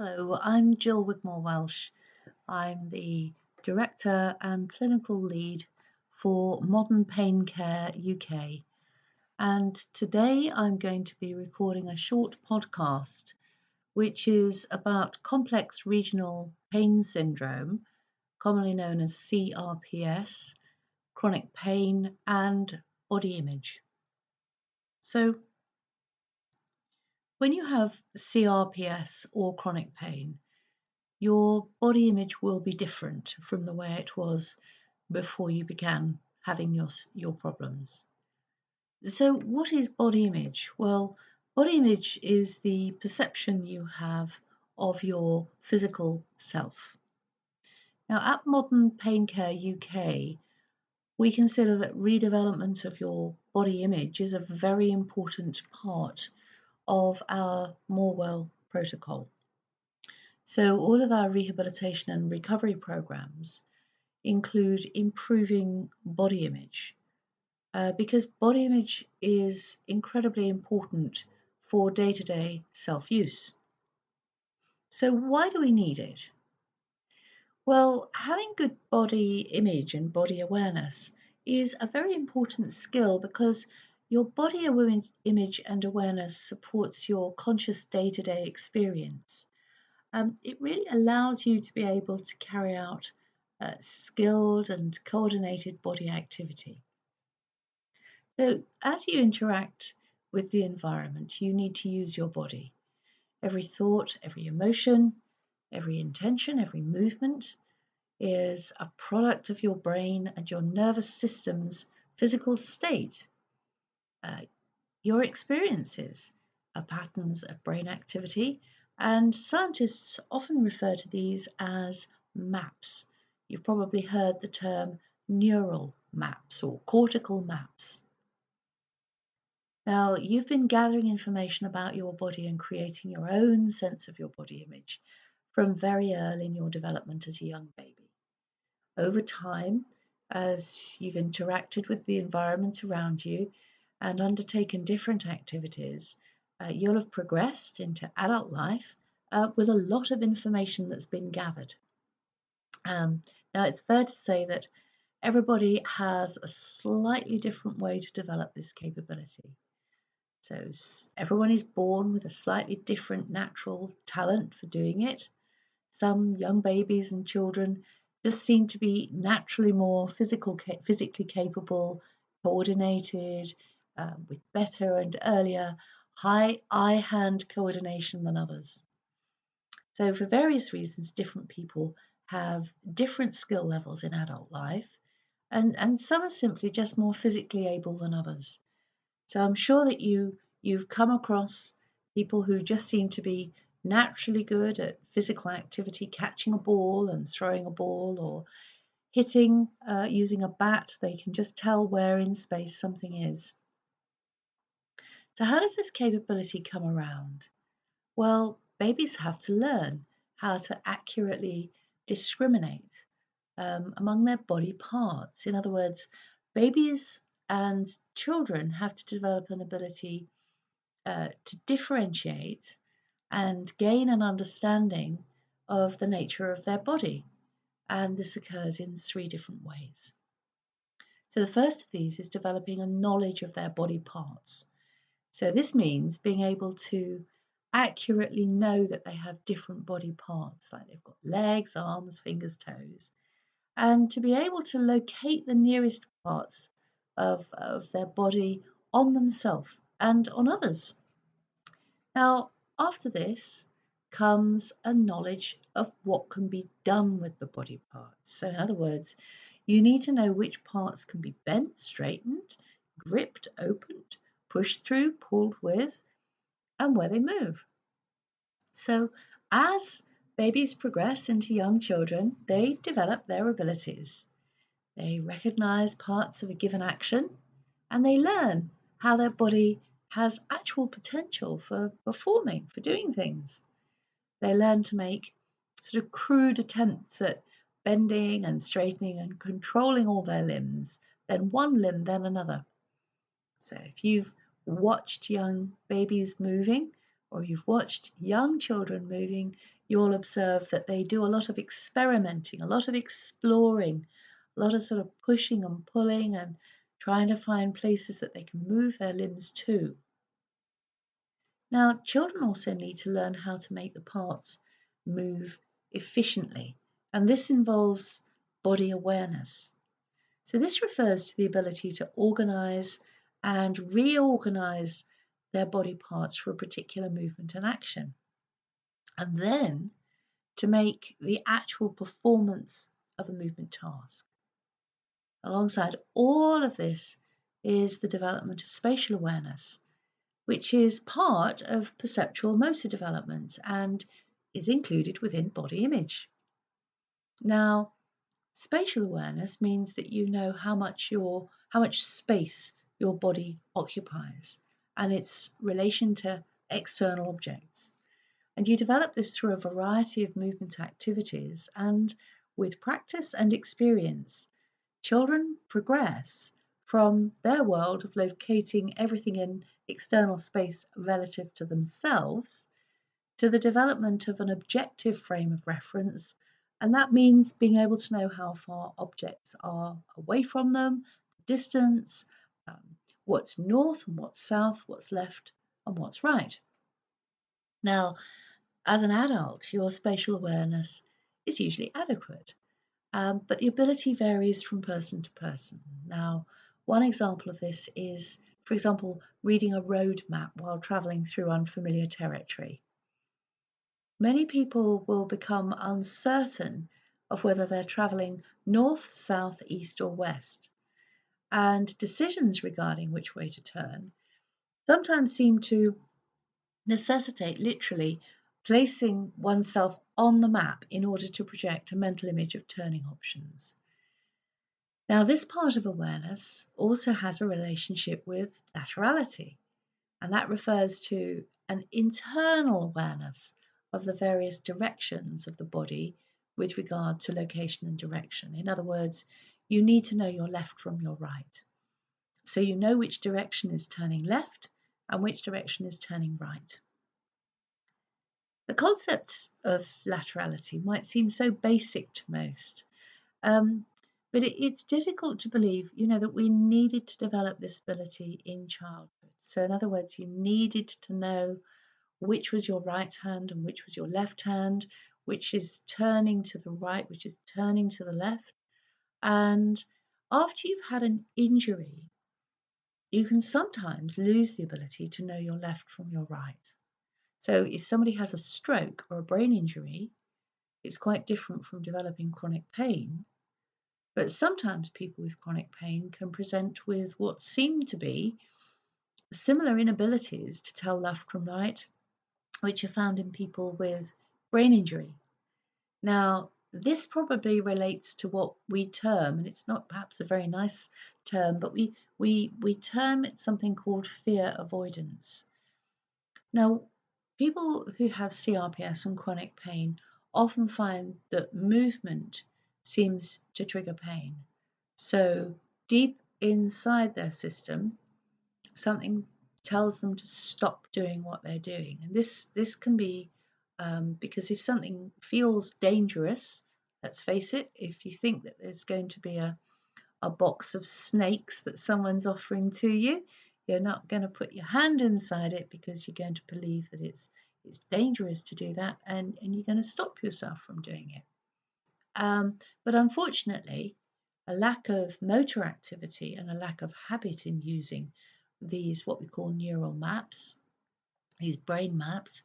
Hello, I'm Jill Wigmore-Welsh. I'm the Director and Clinical Lead for Modern Pain Care UK. And today I'm going to be recording a short podcast which is about complex regional pain syndrome, commonly known as CRPS, chronic pain, and body image. So, when you have CRPS or chronic pain, your body image will be different from the way it was before you began having your problems. So, what is body image? Well, body image is the perception you have of your physical self. Now, at Modern Pain Care UK, we consider that redevelopment of your body image is a very important part of our More Well protocol. So, all of our rehabilitation and recovery programs include improving body image because body image is incredibly important for day to day self use. So, why do we need it? Well, having good body image and body awareness is a very important skill because your body image and awareness supports your conscious day to day experience. It really allows you to be able to carry out skilled and coordinated body activity. So, as you interact with the environment, you need to use your body. Every thought, every emotion, every intention, every movement is a product of your brain and your nervous system's physical state. Uh, your experiences are patterns of brain activity, and scientists often refer to these as maps. You've probably heard the term neural maps or cortical maps. Now, you've been gathering information about your body and creating your own sense of your body image from very early in your development as a young baby. Over time, as you've interacted with the environment around you and undertaken different activities, you'll have progressed into adult life with a lot of information that's been gathered. Now, it's fair to say that everybody has a slightly different way to develop this capability. So, everyone is born with a slightly different natural talent for doing it. Some young babies and children just seem to be naturally more physically capable, coordinated, with better and earlier high eye-hand coordination than others. So, for various reasons, different people have different skill levels in adult life, and some are simply just more physically able than others. So, I'm sure that you've come across people who just seem to be naturally good at physical activity, catching a ball and throwing a ball, or hitting using a bat. They can just tell where in space something is. So, how does this capability come around? Well, babies have to learn how to accurately discriminate among their body parts. In other words, babies and children have to develop an ability to differentiate and gain an understanding of the nature of their body. And this occurs in three different ways. So, the first of these is developing a knowledge of their body parts. So, this means being able to accurately know that they have different body parts, like they've got legs, arms, fingers, toes, and to be able to locate the nearest parts of their body on themselves and on others. Now, after this comes a knowledge of what can be done with the body parts. So, in other words, you need to know which parts can be bent, straightened, gripped, opened, pushed through, pulled with, and where they move. So, as babies progress into young children, they develop their abilities. They recognize parts of a given action and they learn how their body has actual potential for performing, for doing things. They learn to make sort of crude attempts at bending and straightening and controlling all their limbs, then one limb, then another. So if you've watched young babies moving or you've watched young children moving, you'll observe that they do a lot of experimenting, a lot of exploring, a lot of sort of pushing and pulling and trying to find places that they can move their limbs to. Now, children also need to learn how to make the parts move efficiently, and this involves body awareness. So, this refers to the ability to organize and reorganize their body parts for a particular movement and action, and then to make the actual performance of a movement task. Alongside all of this is the development of spatial awareness, which is part of perceptual motor development and is included within body image. Now, spatial awareness means that you know how much space your body occupies and its relation to external objects. And you develop this through a variety of movement activities, and with practice and experience, children progress from their world of locating everything in external space relative to themselves to the development of an objective frame of reference. And that means being able to know how far objects are away from them, distance, what's north and what's south, what's left and what's right. Now, as an adult, your spatial awareness is usually adequate, but the ability varies from person to person. Now, one example of this is, for example, reading a road map while travelling through unfamiliar territory. Many people will become uncertain of whether they're travelling north, south, east, or west, and decisions regarding which way to turn sometimes seem to necessitate literally placing oneself on the map in order to project a mental image of turning options. Now, this part of awareness also has a relationship with laterality, and that refers to an internal awareness of the various directions of the body with regard to location and direction. In other words, you need to know your left from your right. So you know which direction is turning left and which direction is turning right. The concept of laterality might seem so basic to most, but it's difficult to believe, that we needed to develop this ability in childhood. So in other words, you needed to know which was your right hand and which was your left hand, which is turning to the right, which is turning to the left. And after you've had an injury, you can sometimes lose the ability to know your left from your right. So if somebody has a stroke or a brain injury, it's quite different from developing chronic pain. But sometimes people with chronic pain can present with what seem to be similar inabilities to tell left from right, which are found in people with brain injury. Now, this probably relates to what we term, and it's not perhaps a very nice term, but we term it something called fear avoidance. Now, people who have CRPS and chronic pain often find that movement seems to trigger pain. So deep inside their system, something tells them to stop doing what they're doing. And this can be because if something feels dangerous, let's face it, if you think that there's going to be a box of snakes that someone's offering to you, you're not going to put your hand inside it because you're going to believe that it's dangerous to do that, and you're going to stop yourself from doing it. But unfortunately, a lack of motor activity and a lack of habit in using these, what we call neural maps, these brain maps,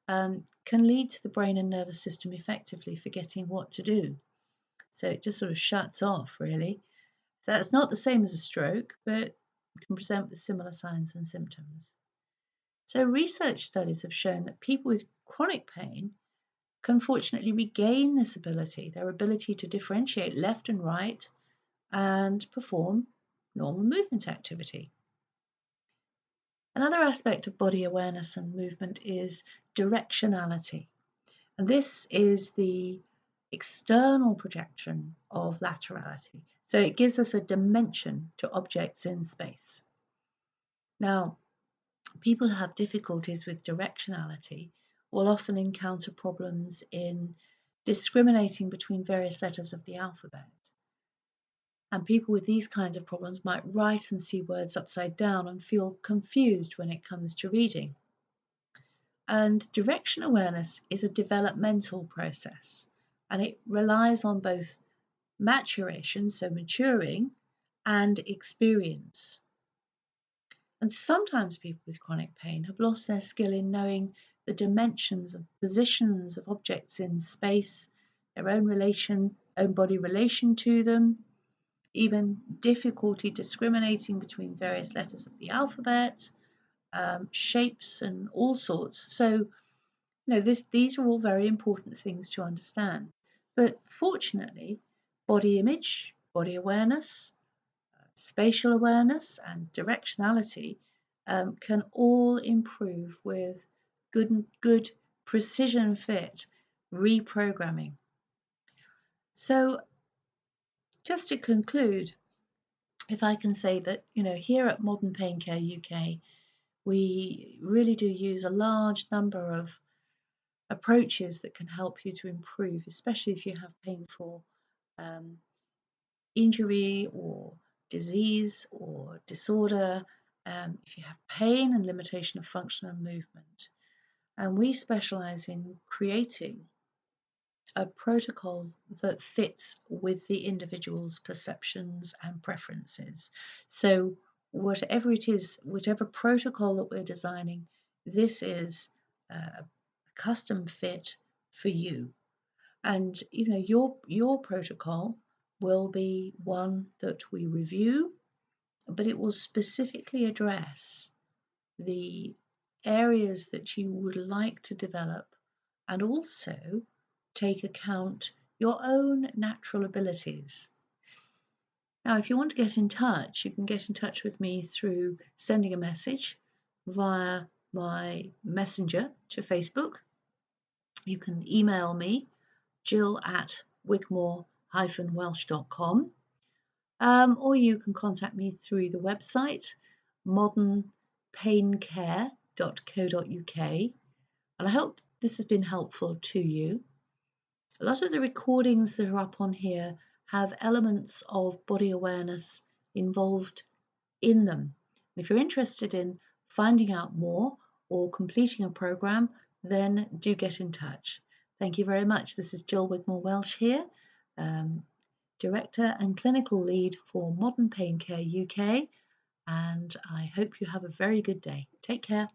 can lead to the brain and nervous system effectively forgetting what to do. So it just sort of shuts off, really. So that's not the same as a stroke, but can present with similar signs and symptoms. So research studies have shown that people with chronic pain can fortunately regain this ability, their ability to differentiate left and right and perform normal movement activity. Another aspect of body awareness and movement is directionality. And this is the external projection of laterality. So it gives us a dimension to objects in space. Now, people who have difficulties with directionality will often encounter problems in discriminating between various letters of the alphabet. And people with these kinds of problems might write and see words upside down and feel confused when it comes to reading. And direction awareness is a developmental process, and it relies on both maturation, so maturing, and experience. And sometimes people with chronic pain have lost their skill in knowing the dimensions of positions of objects in space, their own body relation to them, even difficulty discriminating between various letters of the alphabet, shapes, and all sorts. So, these are all very important things to understand. But fortunately, body image, body awareness, spatial awareness, and directionality can all improve with good precision fit reprogramming. So, just to conclude, if I can say that, here at Modern Pain Care UK, we really do use a large number of approaches that can help you to improve, especially if you have painful injury or disease or disorder, if you have pain and limitation of function and movement. And we specialize in creating a protocol that fits with the individual's perceptions and preferences. So whatever it is, whatever protocol that we're designing, this is a custom fit for you. And your protocol will be one that we review, but it will specifically address the areas that you would like to develop and also take account your own natural abilities. Now, if you want to get in touch, you can get in touch with me through sending a message via my messenger to Facebook. You can email me, jill@wigmore-welsh.com, or you can contact me through the website modernpaincare.co.uk, and I hope this has been helpful to you. A lot of the recordings that are up on here have elements of body awareness involved in them. And if you're interested in finding out more or completing a program, then do get in touch. Thank you very much. This is Jill Wigmore-Welsh here, Director and Clinical Lead for Modern Pain Care UK, and I hope you have a very good day. Take care.